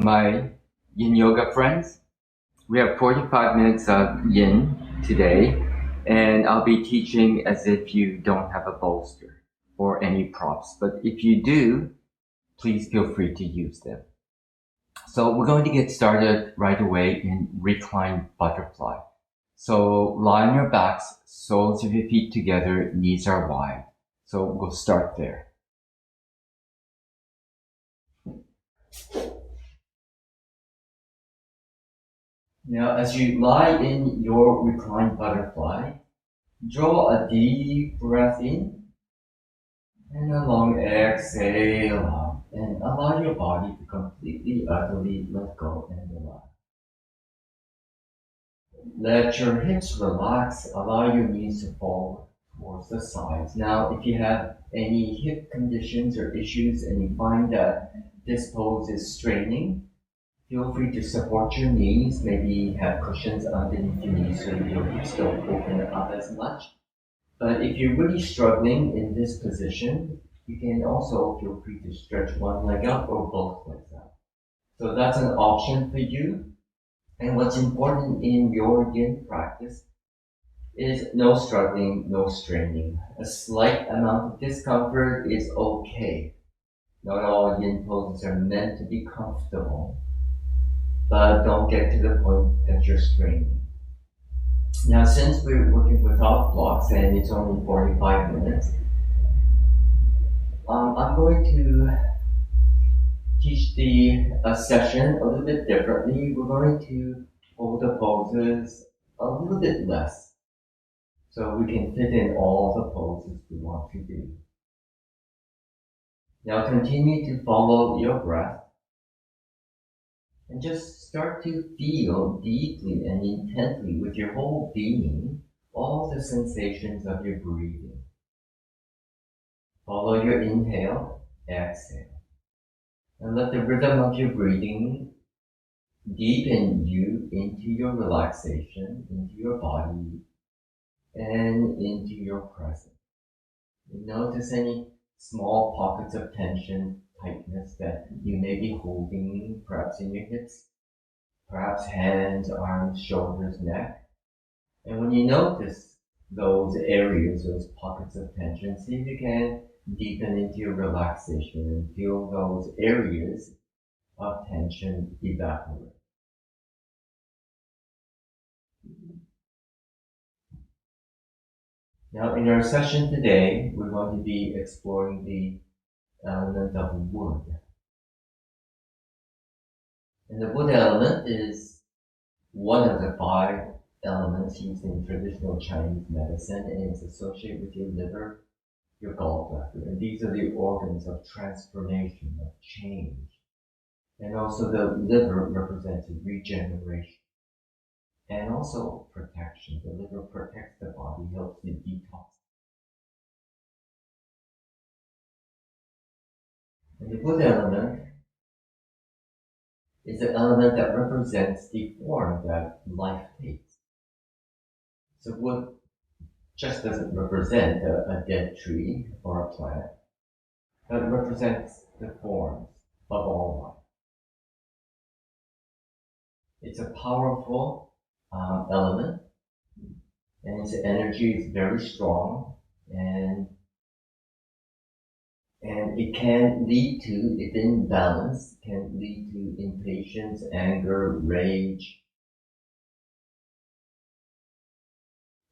my yin yoga friends. We have 45 minutes of yin today, and I'll be teaching as if you don't have a bolster or any props. But if you do, please feel free to use them. So we're going to get started right away in reclined butterfly. So lie on your backs, soles of your feet together, knees are wide. So we'll start there. Now, as you lie in your reclined butterfly, draw a deep breath in and a long exhale out, and allow your body to completely, utterly let go and relax. Let your hips relax, allow your knees to fall towards the sides. Now, if you have any hip conditions or issues and you find that this pose is straining, feel free to support your knees, maybe have cushions underneath your knees so your hips don't open up as much. But if you're really struggling in this position, you can also feel free to stretch one leg out or both legs out. So that's an option for you. And what's important in your yin practice is no struggling, no straining. A slight amount of discomfort is okay. Not all yin poses are meant to be comfortable, but don't get to the point that you're straining. Now, since we're working without blocks and it's only 45 minutes, I'm going to teach the session a little bit differently. We're going to hold the poses a little bit less so we can fit in all the poses we want to do. Now continue to follow your breath and just start to feel deeply and intently with your whole being all the sensations of your breathing. Follow your inhale, exhale, and let the rhythm of your breathing deepen you into your relaxation, into your body, and into your presence. Notice any small pockets of tension, tightness that you may be holding, perhaps in your hips, perhaps hands, arms, shoulders, neck. And when you notice those areas, those pockets of tension, see if you can deepen into your relaxation and feel those areas of tension evaporate. Now, in our session today, we're going to be exploring the element of wood. And the wood element is one of the 5 elements used in traditional Chinese medicine, and it's associated with your liver, your gallbladder. And these are the organs of transformation, of change. And also the liver represents regeneration and also protection. The liver protects the body, helps to detox. And the wood element is an element that represents the form that life takes. So wood just doesn't represent a dead tree or a plant, but it represents the forms of all life. It's a powerful element, and its energy is very strong, and it can lead to, if in balance, can lead to impatience, anger, rage.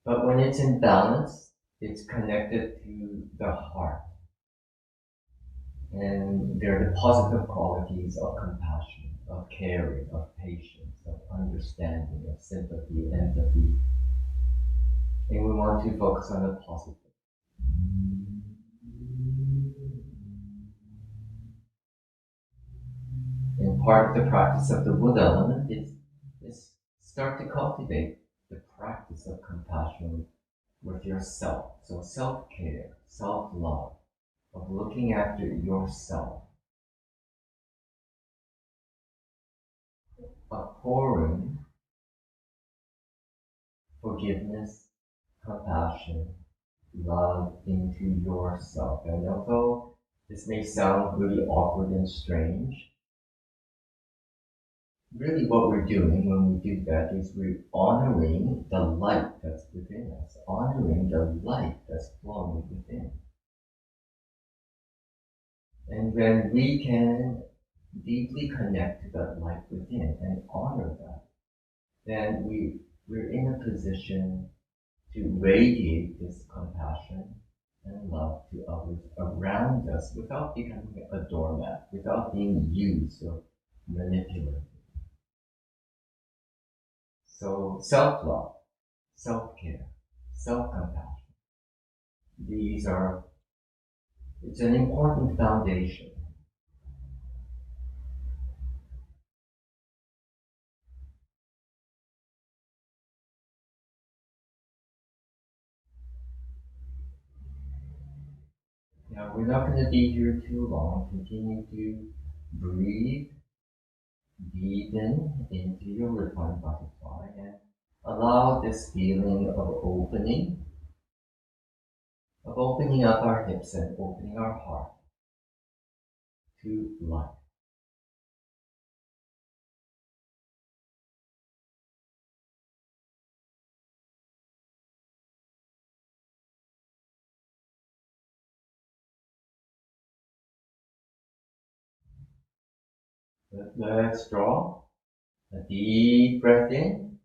But when it's in balance, it's connected to the heart. And they're the positive qualities of compassion, of caring, of patience, of understanding, of sympathy, empathy. And we want to focus on the positive. And part of the practice of the wood element is start to cultivate the practice of compassion with yourself. So self-care, self-love, of looking after yourself, of pouring forgiveness, compassion, love into yourself. And although this may sound really awkward and strange, really what we're doing when we do that is we're honoring the light that's within us, honoring the light that's flowing within. And when we can deeply connect to that light within and honor that, then we're in a position to radiate this compassion and love to others around us without becoming a doormat, without being used or manipulated. So self-love, self-care, self-compassion, these are, it's an important foundation. Now we're not going to be here too long. Continue to breathe, deepen into your reclined butterfly and allow this feeling of opening up our hips and opening our heart to life. Let's draw a deep breath in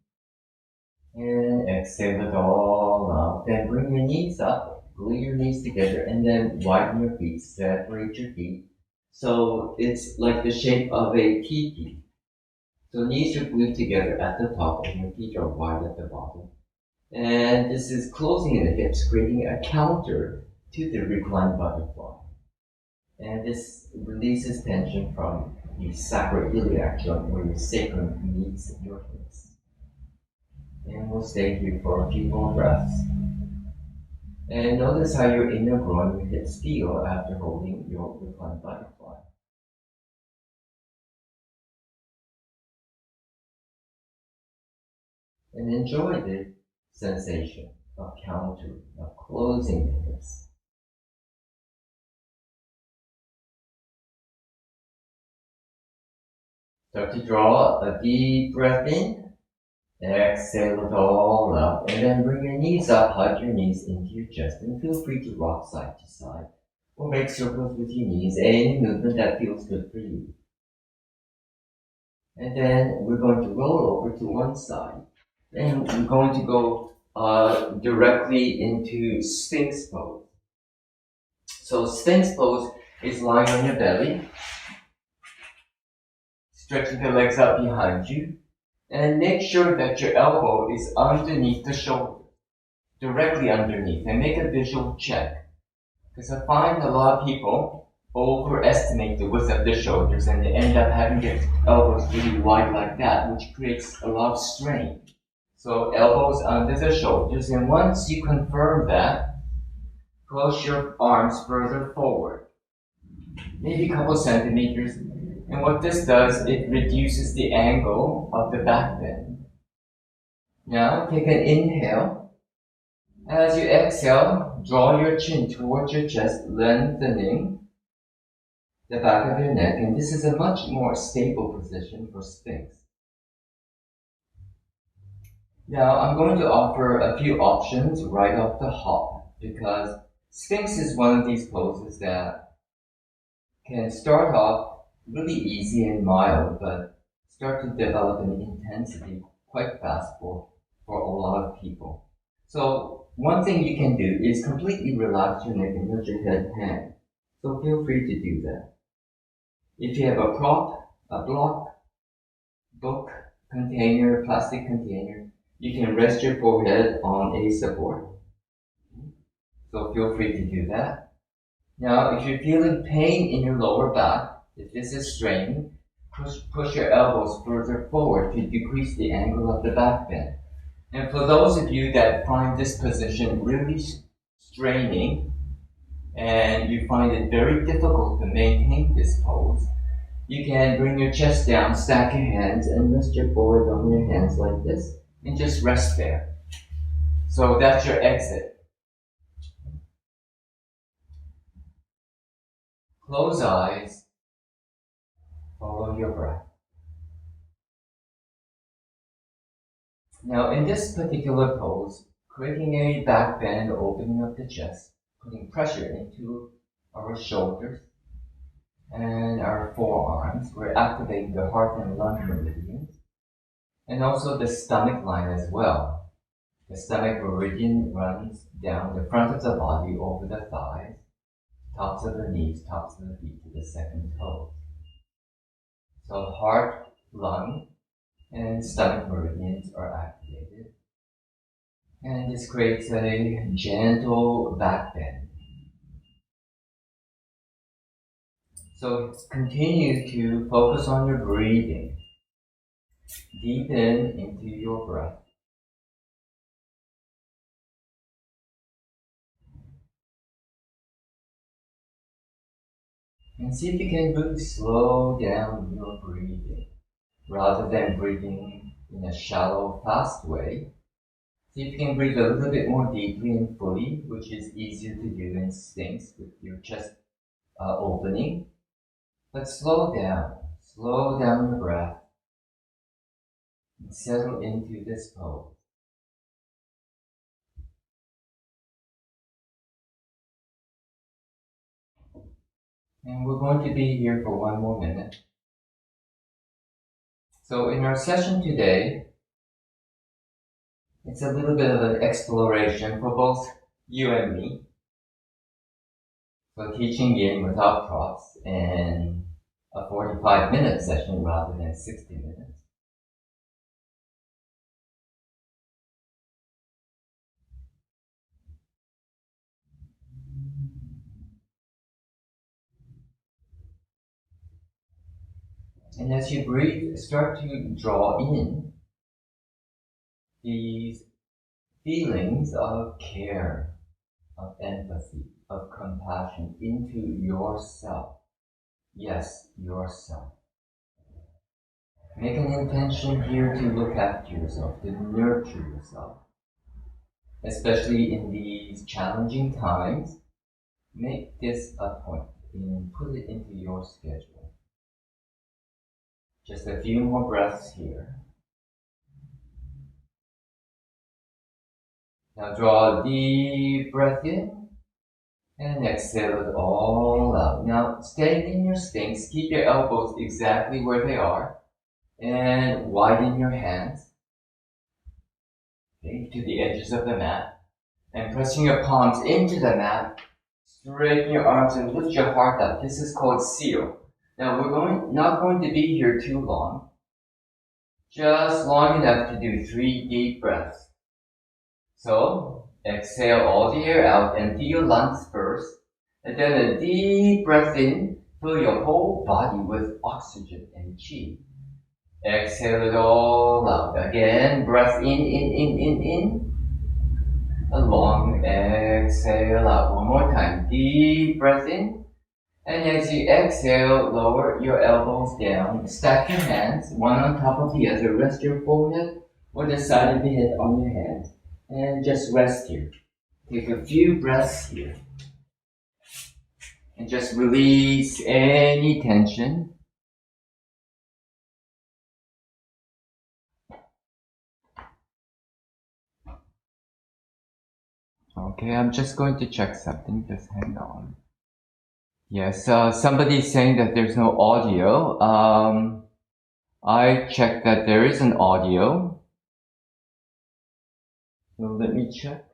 and exhale it all out. Then bring your knees up, glue your knees together, and then widen your feet, separate your feet. So it's like the shape of a teepee. So knees are glued together at the top and your feet are wide at the bottom. And this is closing the hips, creating a counter to the reclined butterfly. And this releases tension from the sacroiliac joint where your sacrum meets your hips. And we'll stay here for a few more breaths. And notice how your inner groin, your hips feel after holding your reclined butterfly. And enjoy the sensation of countering, of closing the hips. Start to draw a deep breath in, exhale it all out, and then bring your knees up, hug your knees into your chest, and feel free to rock side to side, or make circles with your knees, any movement that feels good for you. And then we're going to roll over to one side, and we're going to go directly into Sphinx pose. So Sphinx pose is lying on your belly, stretching the legs out behind you, and make sure that your elbow is underneath the shoulder, directly underneath, and make a visual check. Because I find a lot of people overestimate the width of their shoulders and they end up having their elbows really wide like that, which creates a lot of strain. So elbows under the shoulders, and once you confirm that, close your arms further forward, maybe a couple centimeters. And what this does, it reduces the angle of the back bend. Now take an inhale. As you exhale, draw your chin towards your chest, lengthening the back of your neck. And this is a much more stable position for Sphinx. Now I'm going to offer a few options right off the hop because Sphinx is one of these poses that can start off really easy and mild, but start to develop an intensity quite fast for a lot of people. So one thing you can do is completely relax your neck and let your head hang. So feel free to do that. If you have a prop, a block, book, container, plastic container, you can rest your forehead on a support. So feel free to do that. Now, if you're feeling pain in your lower back, if this is straining, push your elbows further forward to decrease the angle of the back bend. And for those of you that find this position really straining and you find it very difficult to maintain this pose, you can bring your chest down, stack your hands, and rest your forehead on your hands like this, and just rest there. So that's your exit. Close eyes, follow your breath. Now in this particular pose, creating a back bend, opening up the chest, putting pressure into our shoulders and our forearms, we're activating the heart and lung meridians, and also the stomach line as well. The stomach meridian runs down the front of the body over the thighs, tops of the knees, tops of the feet to the second toe. So heart, lung, and stomach meridians are activated. And this creates a gentle back bend. So continue to focus on your breathing. Deepen into your breath. And see if you can really slow down your breathing. Rather than breathing in a shallow, fast way, see if you can breathe a little bit more deeply and fully, which is easier to do in Sphinx with your chest opening. But slow down your breath, and settle into this pose. And we're going to be here for one more minute. So in our session today, it's a little bit of an exploration for both you and me. So teaching yin without props and a 45-minute session rather than 60 minutes. And as you breathe, start to draw in these feelings of care, of empathy, of compassion into yourself. Yes, yourself. Make an intention here to look after yourself, to nurture yourself. Especially in these challenging times, make this a point and put it into your schedule. Just a few more breaths here. Now draw a deep breath in and exhale it all out. Now staying in your Sphinx, keep your elbows exactly where they are and widen your hands, okay, to the edges of the mat, and pressing your palms into the mat. Straighten your arms and lift your heart up. This is called seal. Now we're not going to be here too long. Just long enough to do 3 deep breaths. So exhale all the air out, empty your lungs first, and then a deep breath in, fill your whole body with oxygen and qi. Exhale it all out. Again, breath in. A long exhale out. One more time. Deep breath in. And as you exhale, lower your elbows down. Stack your hands, one on top of the other. Rest your forehead or the side of the head on your hands. And just rest here. Take a few breaths here. And just release any tension. Okay, I'm just going to check something. Just hang on. Yes, somebody's saying that there's no audio. I checked that there is an audio. So let me check.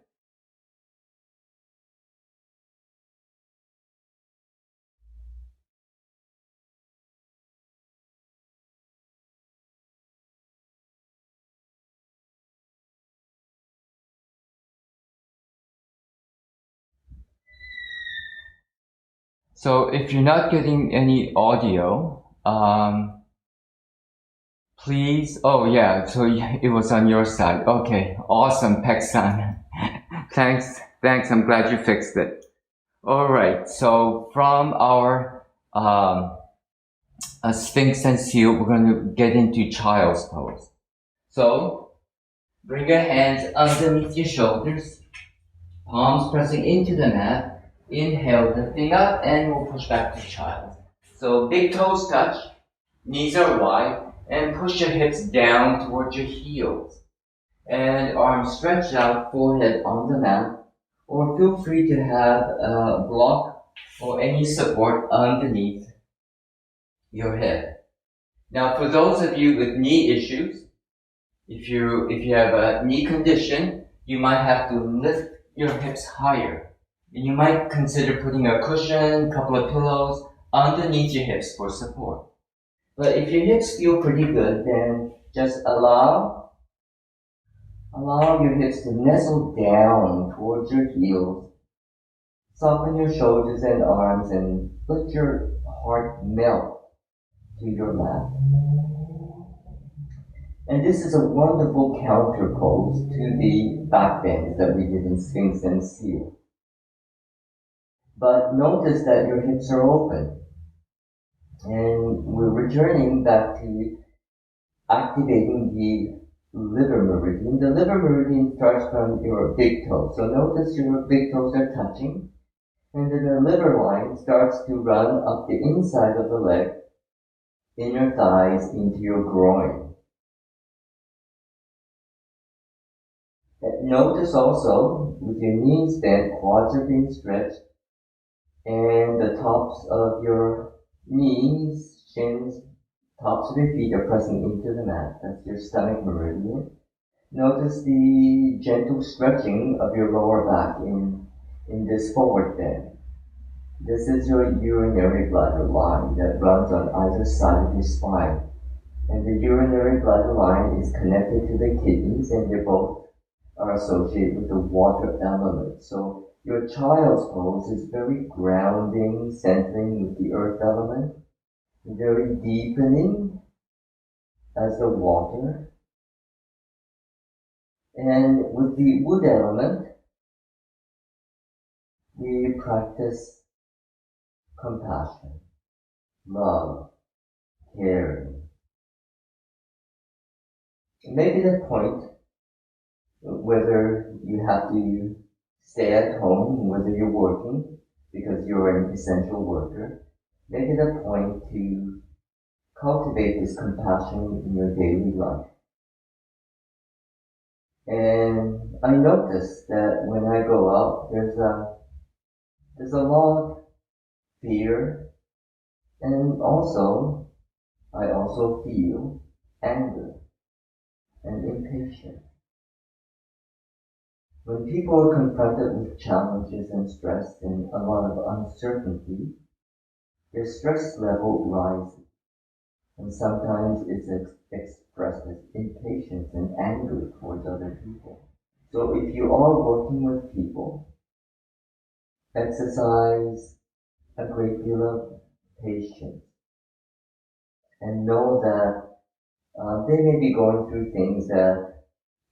So if you're not getting any audio, please, oh yeah, so it was on your side. Okay, awesome, Pek-san. Thanks, I'm glad you fixed it. Alright, so from our Sphinx and Seal, we're going to get into Child's Pose. So, bring your hands underneath your shoulders, palms pressing into the mat. Inhale, lifting up, and we'll push back to child. So big toes touch, knees are wide, and push your hips down towards your heels. And arms stretched out, forehead on the mat, or feel free to have a block or any support underneath your head. Now, for those of you with knee issues, if you have a knee condition, you might have to lift your hips higher. And you might consider putting a cushion, a couple of pillows underneath your hips for support. But if your hips feel pretty good, then just allow your hips to nestle down towards your heels. Soften your shoulders and arms and let your heart melt to your mat. And this is a wonderful counter pose to the back bends that we did in Sphinx and Seal. But notice that your hips are open. And we're returning back to activating the liver meridian. The liver meridian starts from your big toe. So notice your big toes are touching. And then the liver line starts to run up the inside of the leg, in your thighs, into your groin. Notice also, with your knees bent, quads are being stretched, and the tops of your knees, shins, tops of your feet are pressing into the mat. That's your stomach meridian. Notice the gentle stretching of your lower back in this forward bend. This is your urinary bladder line that runs on either side of your spine. And the urinary bladder line is connected to the kidneys, and they both are associated with the water element. So your child's pose is very grounding, centering with the earth element, very deepening as the water. And with the wood element, we practice compassion, love, caring. Maybe that point, whether you have to stay at home, whether you're working because you're an essential worker, make it a point to cultivate this compassion in your daily life. And I notice that when I go out, there's a lot of fear, and I also feel anger and impatience. When people are confronted with challenges and stress and a lot of uncertainty, their stress level rises, and sometimes it's expressed as impatience and anger towards other people. So if you are working with people, exercise a great deal of patience and know that they may be going through things that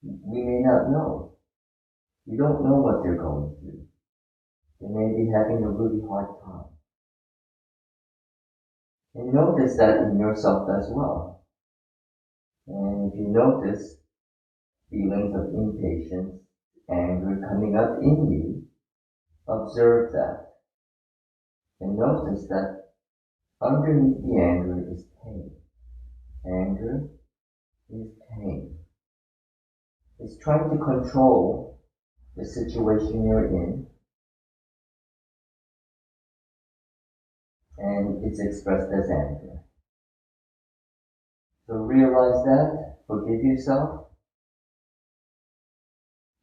we may not know. We don't know what they're going through. They may be having a really hard time. And notice that in yourself as well. And if you notice feelings of impatience, anger coming up in you, observe that. And notice that underneath the anger is pain. Anger is pain. It's trying to control the situation you're in, and it's expressed as anger. So realize that, forgive yourself,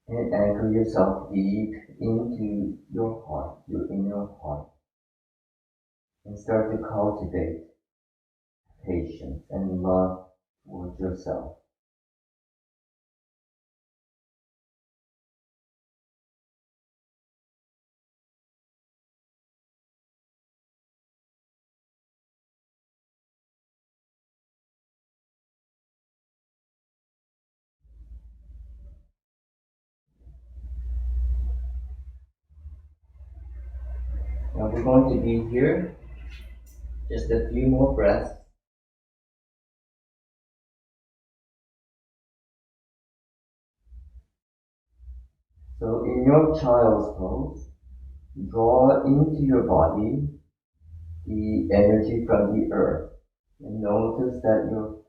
and anchor yourself deep into your heart, your inner heart, and start to cultivate patience and love towards yourself. Now we're going to be here just a few more breaths. So in your child's pose, draw into your body the energy from the earth. And notice that your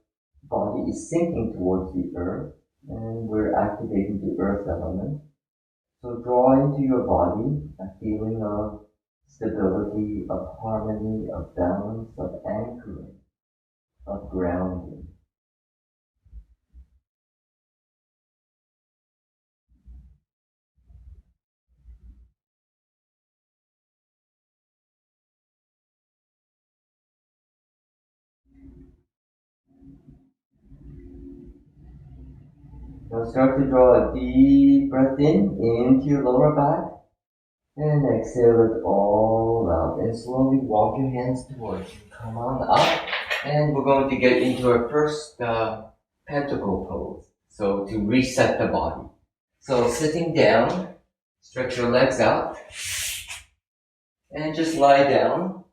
body is sinking towards the earth, And we're activating the earth element. So draw into your body a feeling of stability, of harmony, of balance, of anchoring, of grounding. Now start to draw a deep breath in into your lower back and exhale it all out. And slowly walk your hands towards you. Come on up. And we're going to get into our first pentacle pose. So to reset the body. So sitting down, stretch your legs out and just lie down.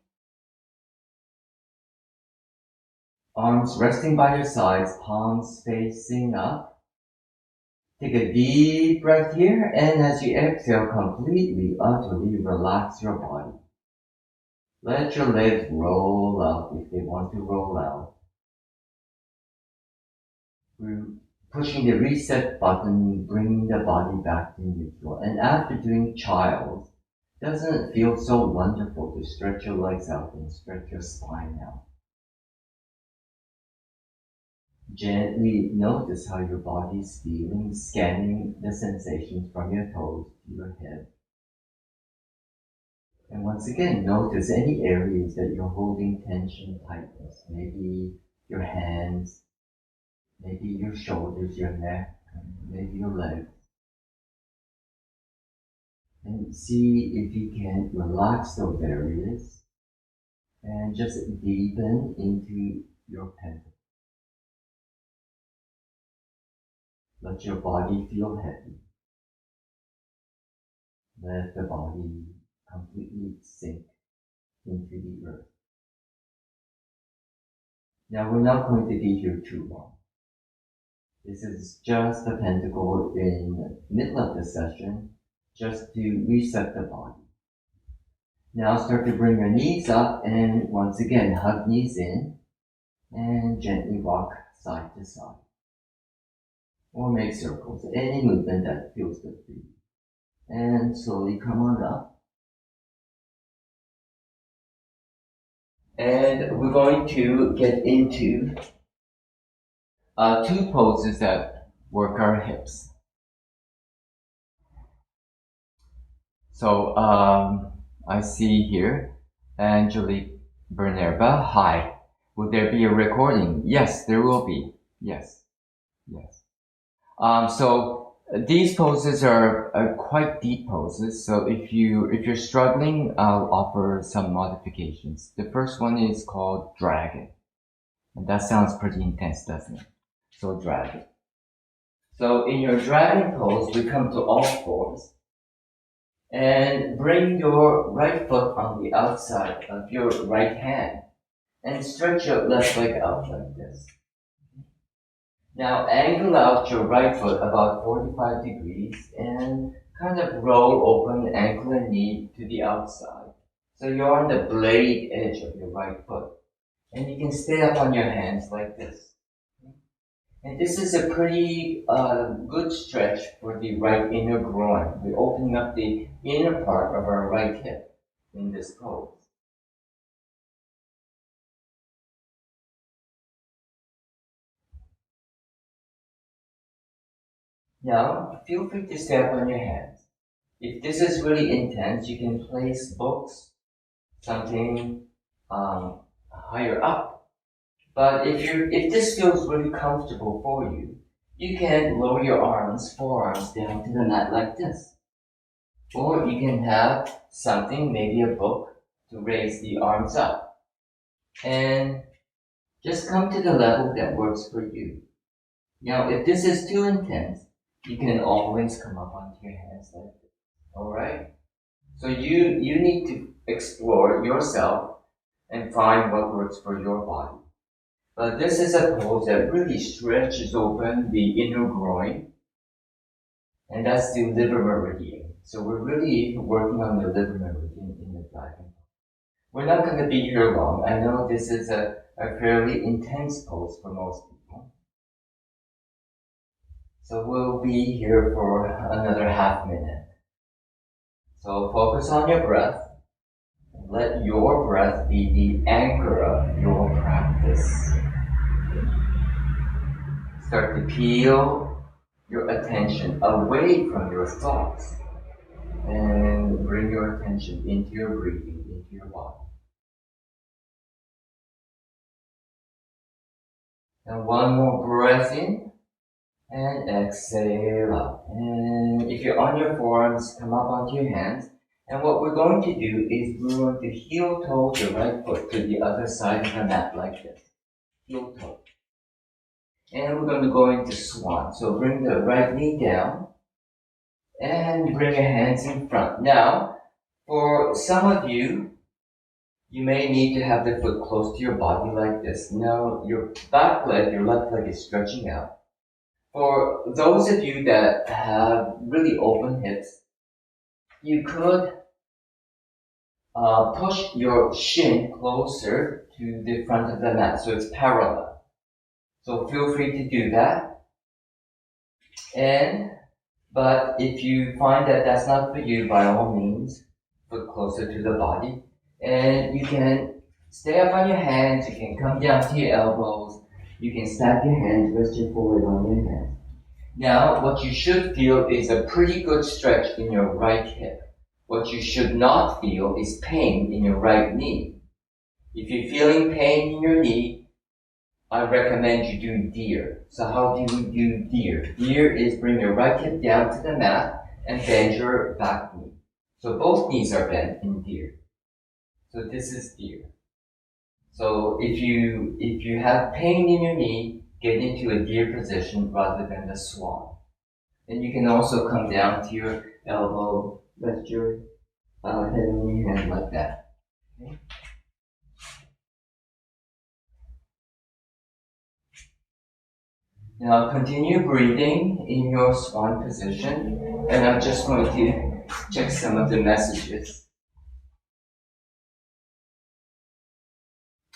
Arms resting by your sides, palms facing up. Take a deep breath here, and as you exhale, completely, utterly relax your body. Let your legs roll out if they want to roll out. We're pushing the reset button, bringing the body back to neutral. And after doing child, doesn't it feel so wonderful to stretch your legs out and stretch your spine out? Gently notice how your body is feeling, scanning the sensations from your toes to your head. And once again, notice any areas that you're holding tension, tightness. Maybe your hands, maybe your shoulders, your neck, maybe your legs. And see if you can relax those areas and just deepen into your pentacle. Let your body feel heavy. Let the body completely sink into the earth. Now we're not going to be here too long. This is just a pentacle in the middle of the session, just to reset the body. Now start to bring your knees up and once again hug knees in and gently rock side to side. Or make circles, any movement that feels good for you. And slowly come on up. And we're going to get into two poses that work our hips. So I see here Angelique Bernerba. Hi. Will there be a recording? Yes, there will be. Yes. Yes. So these poses are quite deep poses. So if you're struggling, I'll offer some modifications. The first one is called dragon. And that sounds pretty intense, doesn't it? So dragon. So in your dragon pose, we come to all fours. And bring your right foot on the outside of your right hand and stretch your left leg out like this. Now angle out your right foot about 45 degrees and kind of roll open ankle and knee to the outside. So you're on the blade edge of your right foot. And you can stay up on your hands like this. And this is a pretty good stretch for the right inner groin. We're opening up the inner part of our right hip in this pose. Now, feel free to stay up on your hands. If this is really intense, you can place books, something higher up. But if this feels really comfortable for you, you can lower your arms, forearms down to the mat like this. Or you can have something, maybe a book, to raise the arms up. And just come to the level that works for you. Now, if this is too intense, you can always come up onto your hands like this. Alright? So you need to explore yourself and find what works for your body. But this is a pose that really stretches open the inner groin. And that's the liver meridian. So we're really working on the liver meridian in the dragon. We're not going to be here long. I know this is a fairly intense pose for most people. So we'll be here for another half minute. So focus on your breath. Let your breath be the anchor of your practice. Start to peel your attention away from your thoughts and bring your attention into your breathing, into your body. And one more breath in and exhale out. And if you're on your forearms, come up onto your hands. And what we're going to do is we're going to heel toe the right foot to the other side of the mat like this. Heel toe. And we're going to go into swan. So bring the right knee down and bring your hands in front. Now, for some of you, you may need to have the foot close to your body like this. Now, your back leg, your left leg is stretching out. For those of you that have really open hips, you could push your shin closer to the front of the mat so it's parallel. So feel free to do that. But if you find that that's not for you, by all means, foot closer to the body. And you can stay up on your hands, you can come down to your elbows, you can stack your hands, rest your forward on your hands. Now, what you should feel is a pretty good stretch in your right hip. What you should not feel is pain in your right knee. If you're feeling pain in your knee, I recommend you do deer. So how do we do deer? Deer is bring your right hip down to the mat and bend your back knee. So both knees are bent in deer. So this is deer. So if you have pain in your knee, get into a deer position rather than the swan. And you can also come down to your elbow, rest your head on your hand like that. Okay? Now continue breathing in your swan position, and I'm just going to check some of the messages.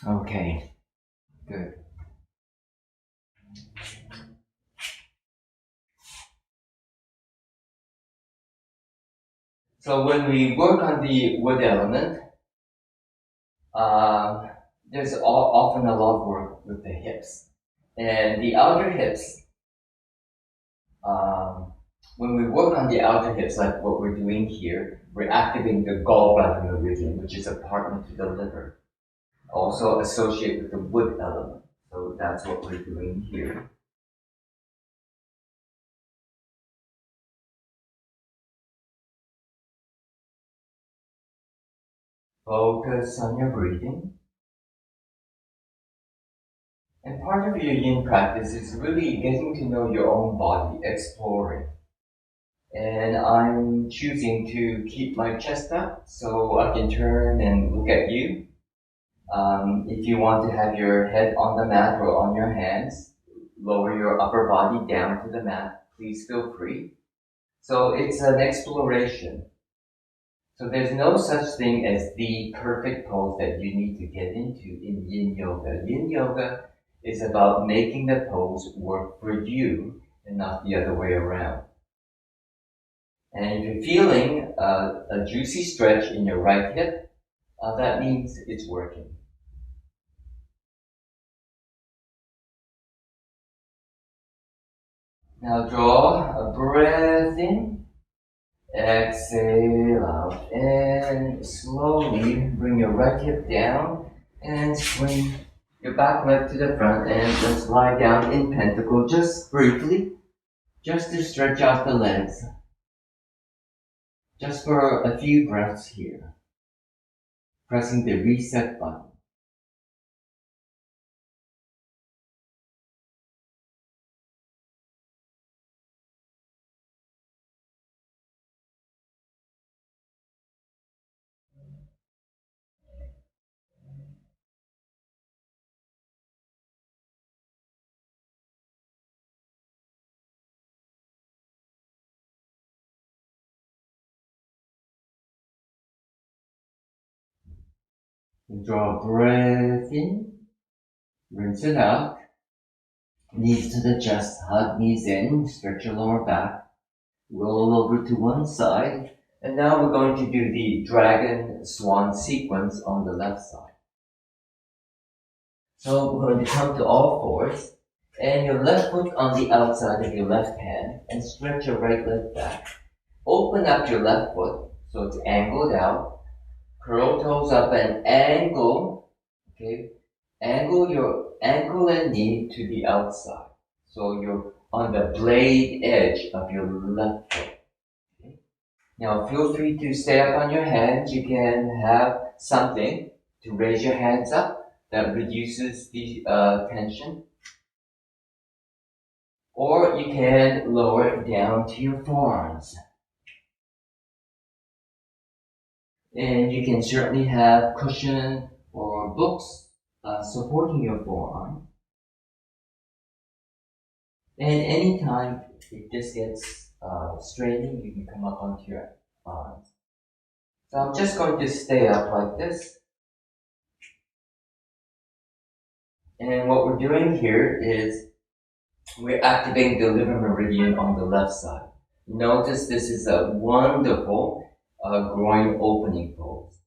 Okay, good. So when we work on the wood element, there's often a lot of work with the hips. And the outer hips, when we work on the outer hips, like what we're doing here, we're activating the gallbladder meridian, which is a partner to the liver, also associated with the wood element. So that's what we're doing here. Focus on your breathing. And part of your yin practice is really getting to know your own body, exploring. And I'm choosing to keep my chest up so I can turn and look at you. If you want to have your head on the mat or on your hands, lower your upper body down to the mat, please feel free. So it's an exploration. So there's no such thing as the perfect pose that you need to get into in yin yoga. Yin yoga is about making the pose work for you and not the other way around. And if you're feeling a juicy stretch in your right hip, that means it's working. Now draw a breath in, exhale out, and slowly bring your right hip down and swing your back leg to the front, and let's lie down in pentacle just briefly, just to stretch out the legs. Just for a few breaths here. Pressing the reset button. And draw a breath in, rinse it out, Knees to the chest, hug knees in, stretch your lower back, roll over to one side, and now we're going to do the dragon swan sequence on the left side. So we're going to come to all fours, and your left foot on the outside of your left hand, and stretch your right leg back. Open up your left foot, so it's angled out. Curl toes up and angle, okay? Angle your ankle and knee to the outside. So you're on the blade edge of your left foot. Okay? Now feel free to stay up on your hands. You can have something to raise your hands up that reduces the tension. Or you can lower it down to your forearms. And you can certainly have cushion or books supporting your forearm. And anytime it just gets straining, you can come up onto your arms. So I'm just going to stay up like this. And what we're doing here is we're activating the liver meridian on the left side. Notice this is a wonderful groin opening pose.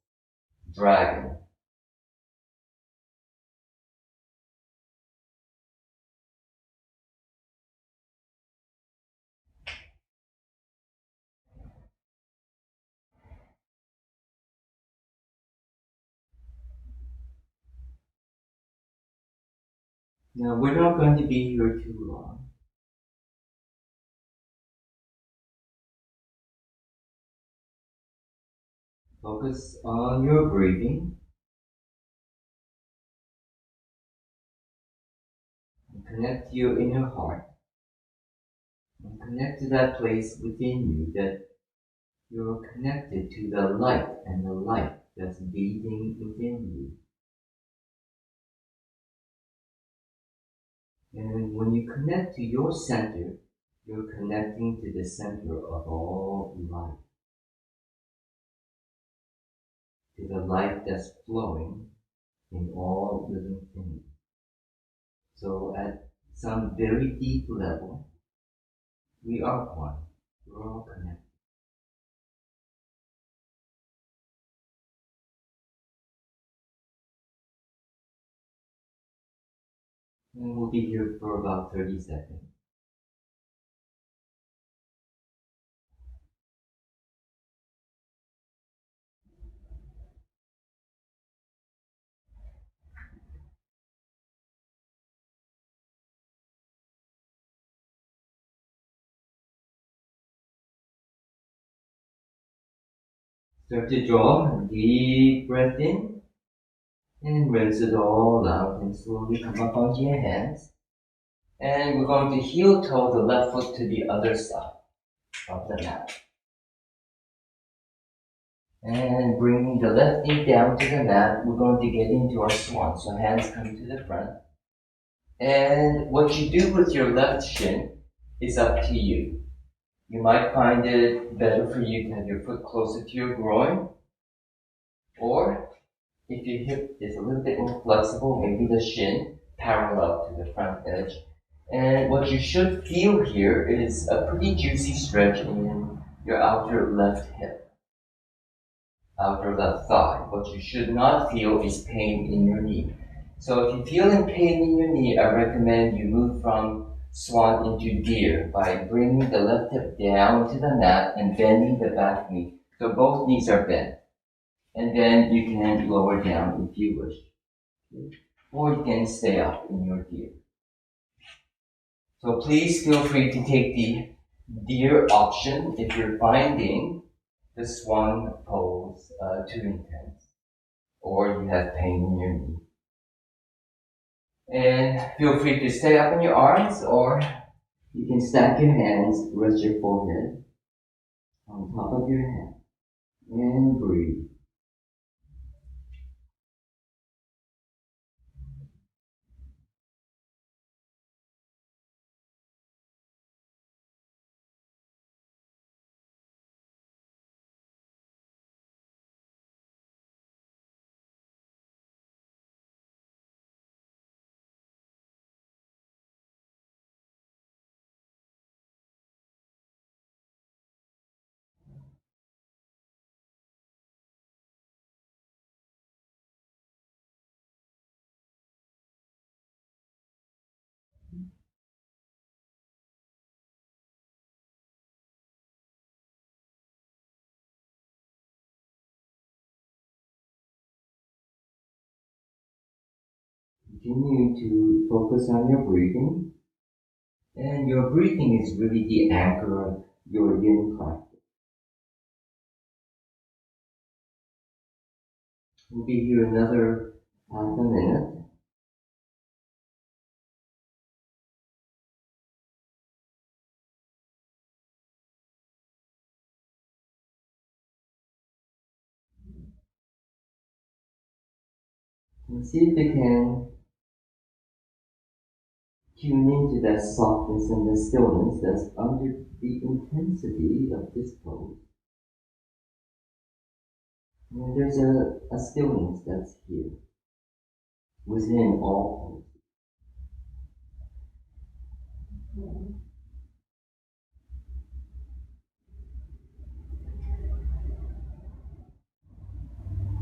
Dragon. Now we're not going to be here too long. Focus on your breathing. And connect to your inner heart. And connect to that place within you that you're connected to the light and the light that's beating within you. And when you connect to your center, you're connecting to the center of all life. To the light that's flowing in all living things. So at some very deep level, we are one. We're all connected. And we'll be here for about 30 seconds. Start to draw a deep breath in and rinse it all out and slowly come up onto your hands. And we're going to heel toe the left foot to the other side of the mat. And bringing the left knee down to the mat, we're going to get into our swan. So hands come to the front. And what you do with your left shin is up to you. You might find it better for you to have your foot closer to your groin. Or if your hip is a little bit more flexible, maybe the shin parallel to the front edge. And what you should feel here is a pretty juicy stretch in your outer left hip, outer left thigh. What you should not feel is pain in your knee. So if you're feeling pain in your knee, I recommend you move from swan into deer by bringing the left hip down to the mat and bending the back knee. So both knees are bent. And then you can lower down if you wish. Or you can stay up in your deer. So please feel free to take the deer option if you're finding the swan pose too intense or you have pain in your knee. And feel free to stay up on your arms or you can stack your hands, rest your forehead on top of your head and breathe. Continue to focus on your breathing. And your breathing is really the anchor of your yin practice. We'll be here another half a minute. And see if you can tune into that softness and the stillness that's under the intensity of this pose. And there's a stillness that's here within all poses.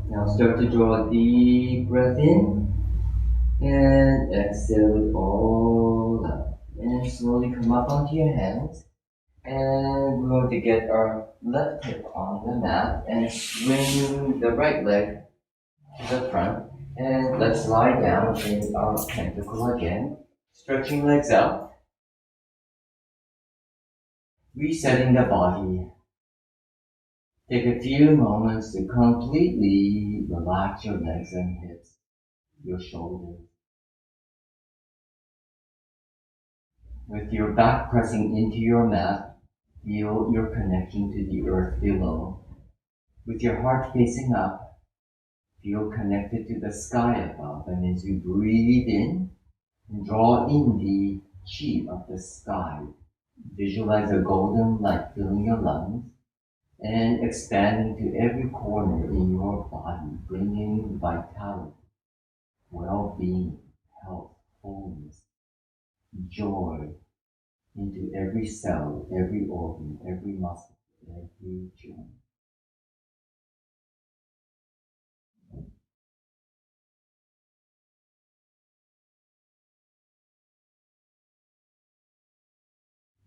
Now start to draw a deep breath in and exhale it all out. And slowly come up onto your hands. And we're going to get our left hip on the mat and swing the right leg to the front. And let's lie down in our pentacle again. Stretching legs out. Resetting the body. Take a few moments to completely relax your legs and hips, your shoulders. With your back pressing into your mat, feel your connection to the earth below. With your heart facing up, feel connected to the sky above. And as you breathe in, draw in the chi of the sky. Visualize a golden light filling your lungs and expanding to every corner in your body, bringing vitality, well-being, health, wholeness, joy into every cell, every organ, every muscle, every joint.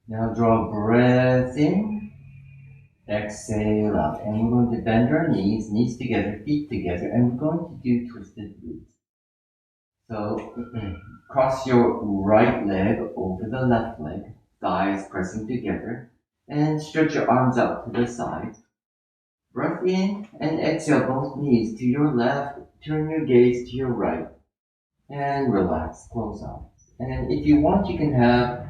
Now draw breath in, exhale out, and we're going to bend our knees together, feet together, and we're going to do twisted roots. So cross your right leg over the left leg, thighs pressing together, and stretch your arms out to the sides. Breath in and exhale both knees to your left, turn your gaze to your right, and relax, close out. And if you want, you can have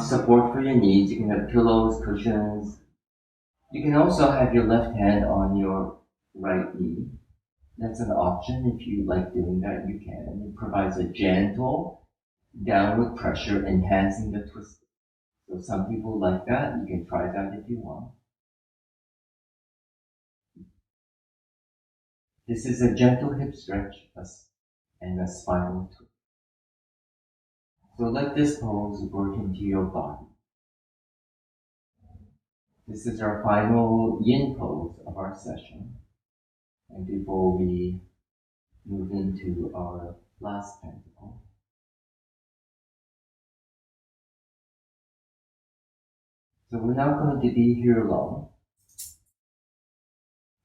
support for your knees. You can have pillows, cushions. You can also have your left hand on your right knee. That's an option. If you like doing that, you can. It provides a gentle downward pressure, enhancing the twist. So some people like that. You can try that if you want. This is a gentle hip stretch and a spinal twist. So let this pose work into your body. This is our final yin pose of our session. And before we move into our last pentacle, so we're not going to be here long.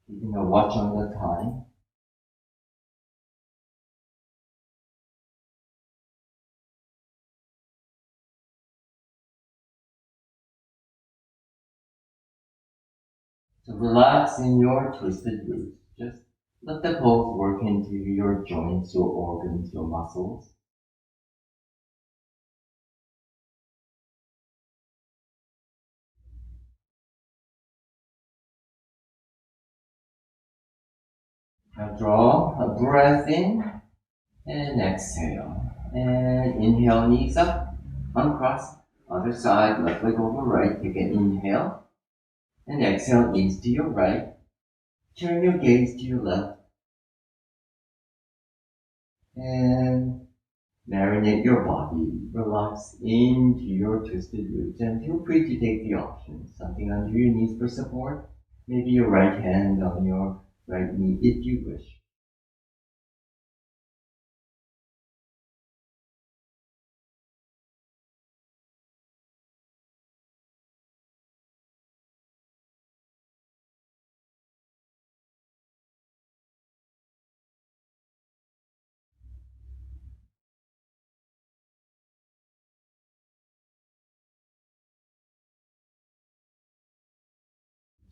You can watch on the time. So relax in your twisted roots. Just let the pose work into your joints, your organs, your muscles. Now draw a breath in and exhale. And inhale, knees up, uncross. Other side, left leg over right. Take an inhale. And exhale, knees to your right. Turn your gaze to your left. And marinate your body. Relax into your twisted roots. And feel free to take the options. Something under your knees for support. Maybe your right hand on your right knee if you wish.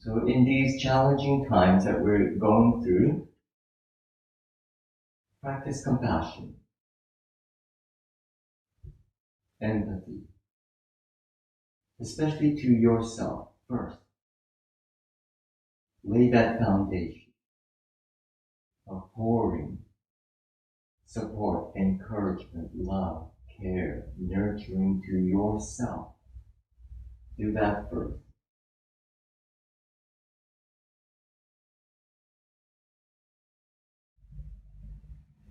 So in these challenging times that we're going through, practice compassion, empathy, especially to yourself first. Lay that foundation of pouring support, encouragement, love, care, nurturing to yourself. Do that first.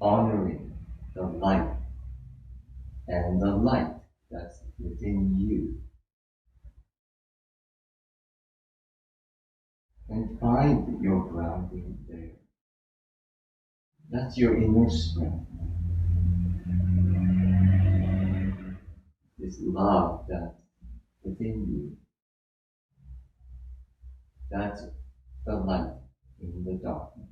Honoring the light and the light that's within you. And find your grounding there. That's your inner strength. This love that's within you. That's the light in the darkness.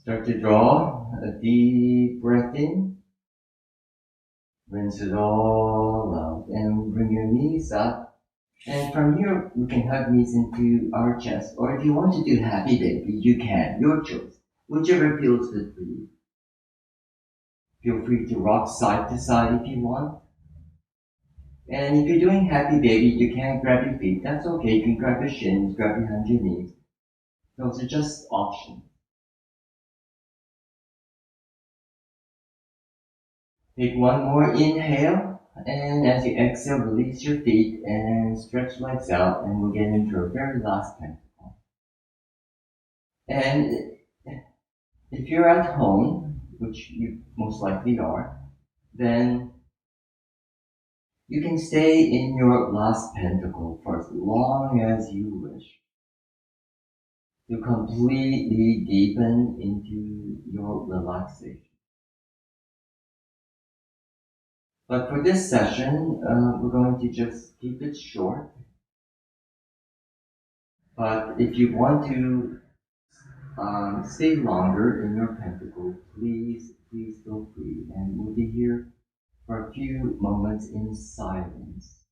Start to draw a deep breath in. Rinse it all out and bring your knees up. And from here, we can hug knees into our chest. Or if you want to do happy baby, you can. Your choice. Whichever feels good for you. Feel free to rock side to side if you want. And if you're doing happy baby, you can't grab your feet. That's okay. You can grab your shins, grab your hands, your knees. Those are just options. Take one more inhale, and as you exhale, release your feet and stretch legs out, and we'll get into our very last pentacle. And if you're at home, which you most likely are, then you can stay in your last pentacle for as long as you wish to completely deepen into your relaxation. But for this session, we're going to just keep it short. But if you want to stay longer in your pentacle, please feel free. And we'll be here for a few moments in silence.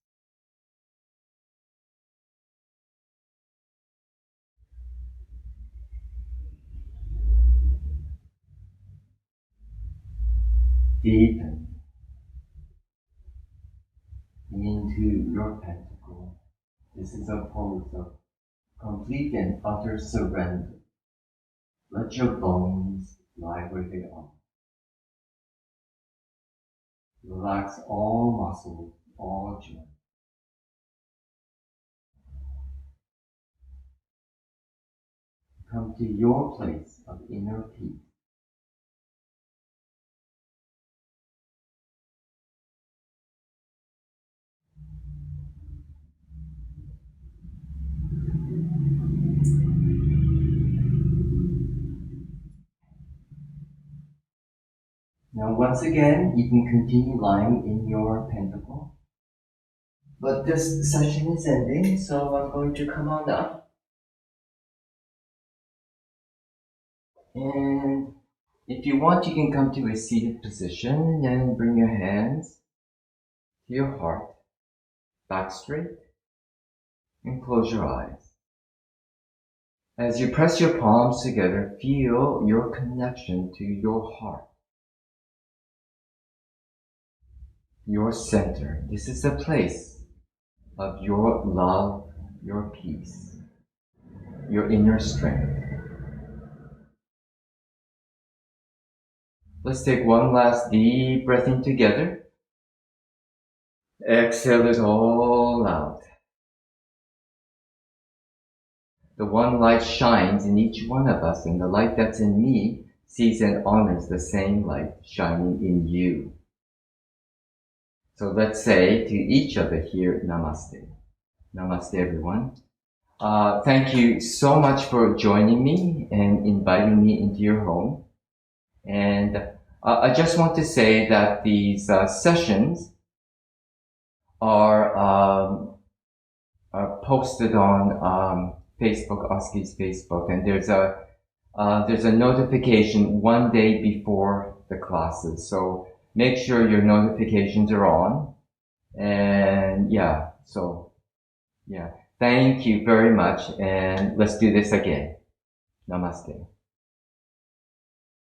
Deepen into your pentacle. This is a pose of complete and utter surrender. Let your bones lie where they are. Relax all muscles, all joints. Come to your place of inner peace. Now once again, you can continue lying in your pentacle. But this session is ending, so I'm going to come on up. And if you want, you can come to a seated position and bring your hands to your heart, back straight, and close your eyes. As you press your palms together, feel your connection to your heart, your center. This is the place of your love, your peace, your inner strength. Let's take one last deep breath in together. Exhale it all out. The one light shines in each one of us, and the light that's in me sees and honors the same light shining in you. So let's say to each other here, Namaste. Namaste, everyone. Thank you so much for joining me and inviting me into your home. And I just want to say that these sessions are posted on Facebook, Oski's Facebook, and there's a notification one day before the classes. So make sure your notifications are on. And yeah, so yeah, thank you very much. And let's do this again. Namaste.